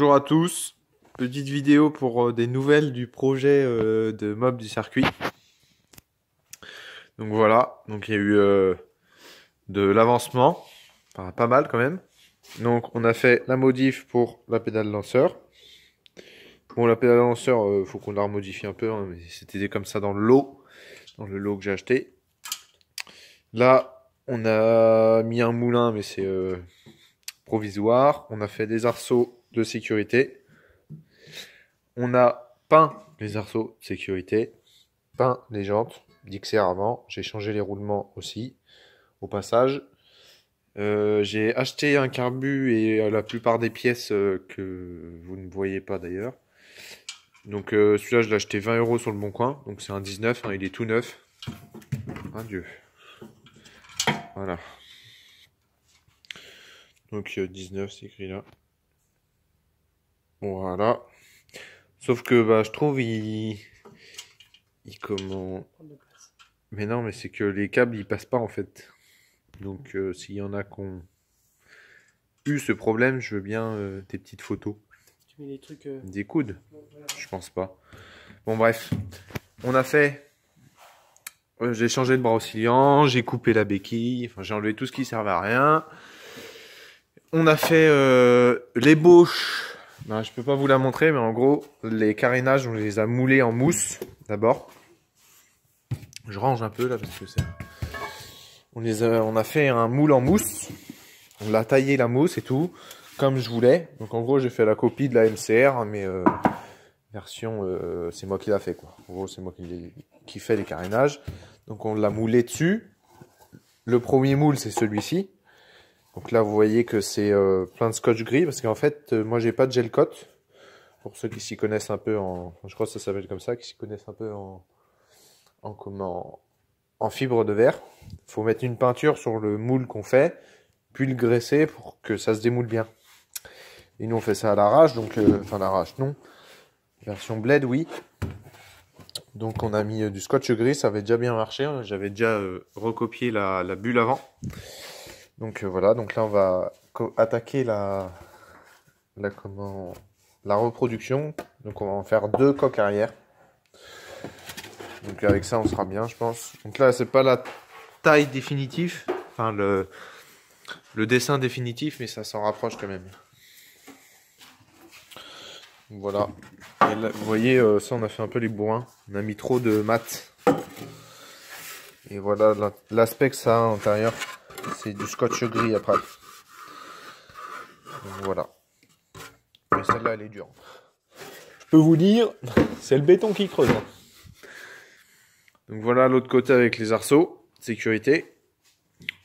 Bonjour à tous, petite vidéo pour des nouvelles du projet de mob du circuit. Donc voilà, donc il y a eu de l'avancement, enfin, pas mal quand même. Donc on a fait la modif pour la pédale lanceur. Bon, la pédale lanceur, faut qu'on la remodifie un peu, hein, mais c'était comme ça dans le lot que j'ai acheté. Là, on a mis un moulin, mais c'est provisoire. On a fait des arceaux de sécurité. On a peint les arceaux de sécurité, peint les jantes, d'XR avant. J'ai changé les roulements aussi, au passage. J'ai acheté un carbu et la plupart des pièces que vous ne voyez pas d'ailleurs. Donc celui-là, je l'ai acheté 20 € sur le bon coin. Donc c'est un 19, hein, il est tout neuf. Adieu. Voilà. Donc 19, c'est écrit là. Voilà. Sauf que bah, je trouve comment. Mais non, mais c'est que les câbles ils passent pas en fait. Donc s'il y en a qui ont eu ce problème, je veux bien des petites photos. Tu mets les trucs. Des coudes? Je pense pas. Bon bref, on a fait. J'ai changé de bras oscillant, j'ai coupé la béquille, enfin j'ai enlevé tout ce qui servait à rien. On a fait l'ébauche. Ben, je peux pas vous la montrer, mais en gros, les carénages, on les a moulés en mousse d'abord. Je range un peu là parce que c'est. On a fait un moule en mousse. On l'a taillé la mousse et tout, comme je voulais. Donc en gros, j'ai fait la copie de la MCR, mais version, c'est moi qui l'a fait quoi. En gros, c'est moi qui fait les carénages. Donc on l'a moulé dessus. Le premier moule, c'est celui-ci. Donc là, vous voyez que c'est plein de scotch gris, parce qu'en fait, moi, j'ai pas de gel coat. Pour ceux qui s'y connaissent un peu en, je crois que ça s'appelle comme ça, qui s'y connaissent un peu en fibre de verre. Faut mettre une peinture sur le moule qu'on fait, puis le graisser pour que ça se démoule bien. Et nous, on fait ça à l'arrache, donc, enfin, l'arrache, non. Version bled, oui. Donc, on a mis du scotch gris, ça avait déjà bien marché. Hein. J'avais déjà recopié la bulle avant. Donc voilà, donc là on va attaquer la reproduction. Donc on va en faire 2 coques arrière. Donc avec ça on sera bien je pense. Donc là c'est pas la taille définitive, enfin le dessin définitif, mais ça s'en rapproche quand même. Donc voilà. Et là, vous voyez ça on a fait un peu les bourrins. On a mis trop de mat. Et voilà l'aspect que ça a à l'intérieur. C'est du scotch gris après. Donc voilà. Mais celle-là, elle est dure. Je peux vous dire, c'est le béton qui creuse. Donc voilà l'autre côté avec les arceaux. Sécurité.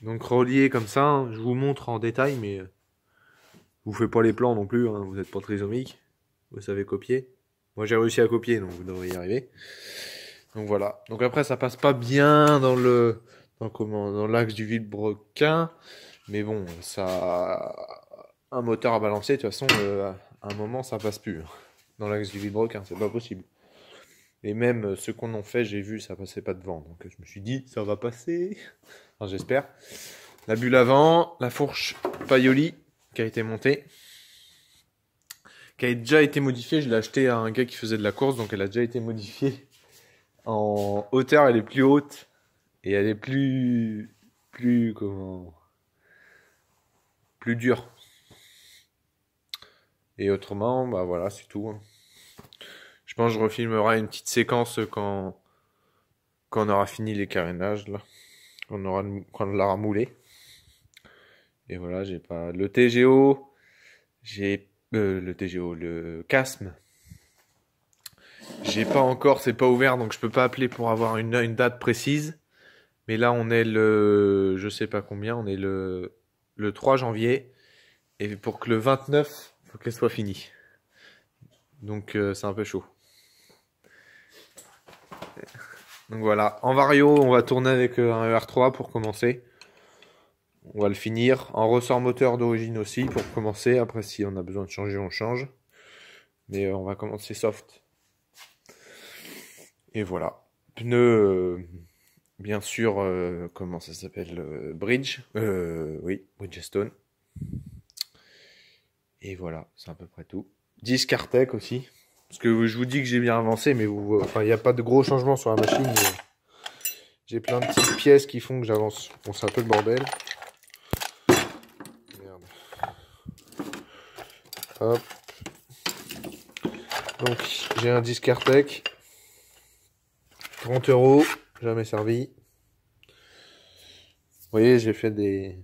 Donc relié comme ça. Hein, je vous montre en détail, mais vous faites pas les plans non plus. Hein, vous n'êtes pas trisomique. Vous savez copier. Moi, j'ai réussi à copier, donc vous devriez y arriver. Donc voilà. Donc après, ça passe pas bien dans l'axe du vilebrequin. Mais bon, ça... Un moteur à balancer, de toute façon, à un moment, ça passe plus. Dans l'axe du vilebrequin, c'est pas possible. Et même ceux qu'on en fait, j'ai vu, ça passait pas devant. Donc je me suis dit, ça va passer. Enfin, j'espère. La bulle avant, la fourche Paoli qui a été montée. Qui a déjà été modifiée. Je l'ai acheté à un gars qui faisait de la course, donc elle a déjà été modifiée. En hauteur, elle est plus haute. Et elle est plus dure. Et autrement, bah voilà, c'est tout. Hein. Je pense que je refilmerai une petite séquence quand on aura fini les carénages, là. Quand on l'aura moulé. Et voilà, j'ai pas... Le TGO, le CASM. J'ai pas encore, c'est pas ouvert, donc je peux pas appeler pour avoir une date précise. Mais là, on est je sais pas combien, on est le 3 janvier. Et pour que le 29, faut qu'elle soit finie. Donc c'est un peu chaud. Donc voilà, en vario, on va tourner avec un ER3 pour commencer. On va le finir. En ressort moteur d'origine aussi pour commencer. Après, si on a besoin de changer, on change. Mais on va commencer soft. Et voilà. Pneus, bien sûr, comment ça s'appelle, Bridge. Oui, Bridgestone. Et voilà, c'est à peu près tout. 10 Cartec aussi. Parce que je vous dis que j'ai bien avancé, mais enfin, il n'y a pas de gros changements sur la machine. J'ai plein de petites pièces qui font que j'avance. Bon, c'est un peu le bordel. Merde. Hop. Donc, j'ai un disque Cartec. 30 €. Jamais servi. Vous voyez, j'ai fait des...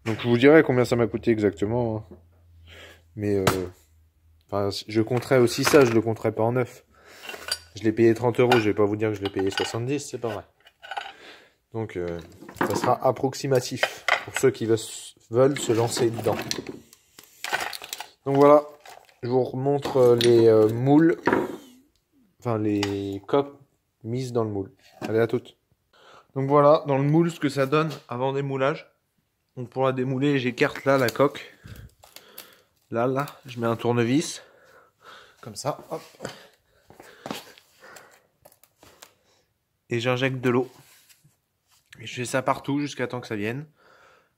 Donc, je vous dirai combien ça m'a coûté exactement. Hein. Mais, enfin, je compterai aussi ça, je le compterai pas en neuf. Je l'ai payé 30 €, je vais pas vous dire que je l'ai payé 70, c'est pas vrai. Donc, ça sera approximatif pour ceux qui veulent se lancer dedans. Donc voilà, je vous remontre les moules, enfin les coques mises dans le moule. Allez, à toutes. Donc voilà, dans le moule, ce que ça donne avant démoulage. Donc pour la démouler, j'écarte là la coque. Là, je mets un tournevis. Comme ça, hop. Et j'injecte de l'eau. Et je fais ça partout jusqu'à temps que ça vienne.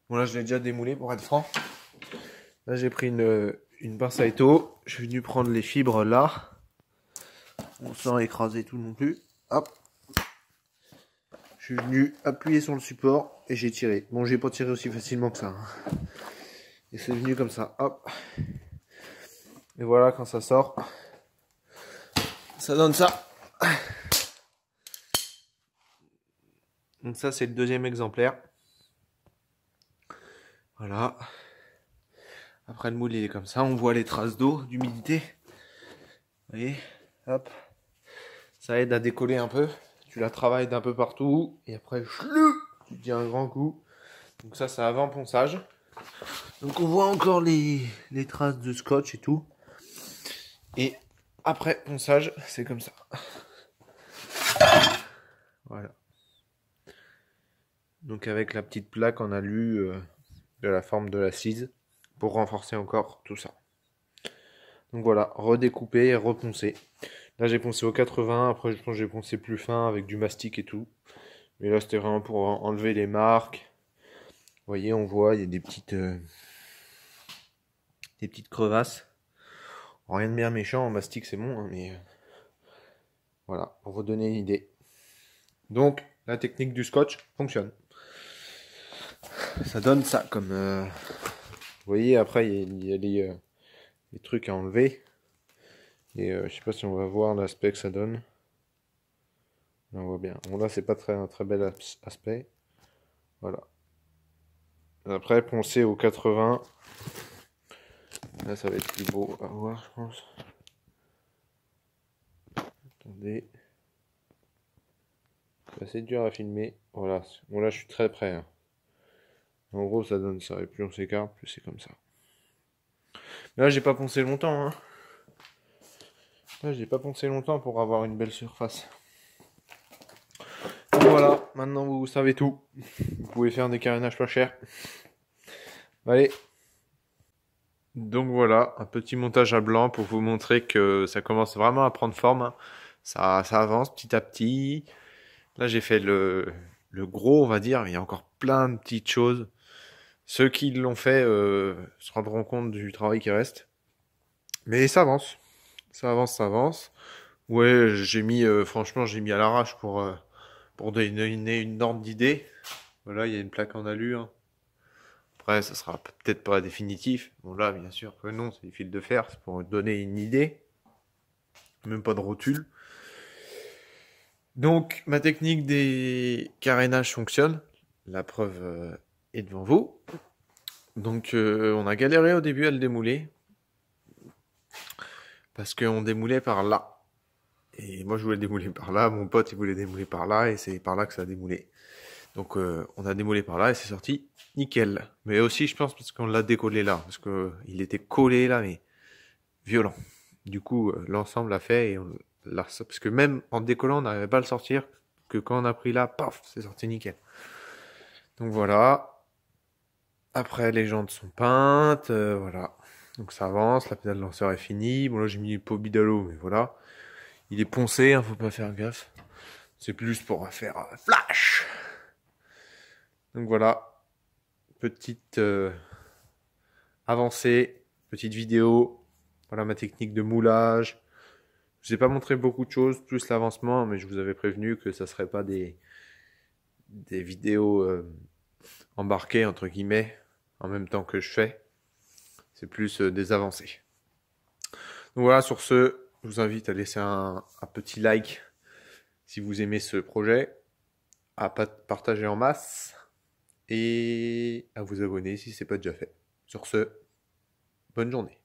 Bon là, je l'ai déjà démoulé pour être franc. Là, j'ai pris une pince à étau. Je suis venu prendre les fibres là. Bon, sans écraser tout non plus. Hop. Je suis venu appuyer sur le support et j'ai tiré. Bon, j'ai pas tiré aussi facilement que ça. Hein. Et c'est venu comme ça. Hop. Et voilà, quand ça sort, ça donne ça. Donc ça, c'est le deuxième exemplaire. Voilà. Après, le moule, il est comme ça. On voit les traces d'eau, d'humidité. Vous voyez, hop. Ça aide à décoller un peu. Tu la travailles d'un peu partout. Et après, tu dis un grand coup. Donc ça, c'est avant ponçage. Donc on voit encore les traces de scotch et tout. Et après ponçage, c'est comme ça. Voilà. Donc avec la petite plaque en alu de la forme de l'assise pour renforcer encore tout ça. Donc voilà, redécouper et reponcer. Là j'ai poncé au 80, après je pense que j'ai poncé plus fin avec du mastic et tout. Mais là c'était vraiment pour enlever les marques. Vous voyez, on voit, il y a des petites crevasses. Rien de bien méchant, en mastic c'est bon, hein, mais voilà, pour vous donner une idée. Donc la technique du scotch fonctionne. Ça donne ça comme... Vous voyez, après il y a les trucs à enlever. Et je sais pas si on va voir l'aspect que ça donne. Là, on voit bien. Bon là c'est pas un très bel aspect. Voilà. Après poncer au 80. Là ça va être plus beau à voir je pense. Attendez. C'est assez dur à filmer. Voilà. Bon là je suis très près. Hein. En gros ça donne ça. Et plus on s'écarte, plus c'est comme ça. Mais là j'ai pas poncé longtemps. Hein. Là j'ai pas poncé longtemps pour avoir une belle surface. Voilà, maintenant vous savez tout. Vous pouvez faire des carénages pas chers. Allez. Donc voilà, un petit montage à blanc pour vous montrer que ça commence vraiment à prendre forme. Hein. Ça avance petit à petit. Là j'ai fait le gros, on va dire. Il y a encore plein de petites choses. Ceux qui l'ont fait se rendront compte du travail qui reste. Mais ça avance. Ça avance, ça avance. Ouais, j'ai mis, franchement, j'ai mis à l'arrache pour donner une ordre d'idée. Voilà, il y a une plaque en alu. Hein. Après, ça sera peut-être pas définitif. Bon, là, bien sûr que non, c'est des fils de fer, c'est pour donner une idée. Même pas de rotule. Donc, ma technique des carénages fonctionne. La preuve est devant vous. Donc, on a galéré au début à le démouler. Parce qu'on démoulait par là. Et moi, je voulais démouler par là. Mon pote, il voulait démouler par là. Et c'est par là que ça a démoulé. Donc on a démoulé par là et c'est sorti nickel. Mais aussi je pense parce qu'on l'a décollé là, parce que il était collé là, mais violent. Du coup l'ensemble l'a fait et on l'a, parce que même en décollant on n'arrivait pas à le sortir, que quand on a pris là, paf, c'est sorti nickel. Donc voilà. Après les jantes sont peintes, voilà. Donc ça avance, la pédale lanceur est finie. Bon là j'ai mis le pot bidalo, mais voilà. Il est poncé, hein, faut pas faire gaffe. C'est plus pour faire flash. Donc voilà, petite avancée, petite vidéo Voilà ma technique de moulage. Je vous ai pas montré beaucoup de choses, plus l'avancement, mais je vous avais prévenu que ça serait pas des vidéos embarquées, entre guillemets, en même temps que je fais. C'est plus des avancées. Donc voilà, sur ce, je vous invite à laisser un petit like si vous aimez ce projet, à partager en masse et à vous abonner si ce n'est pas déjà fait. Sur ce, bonne journée.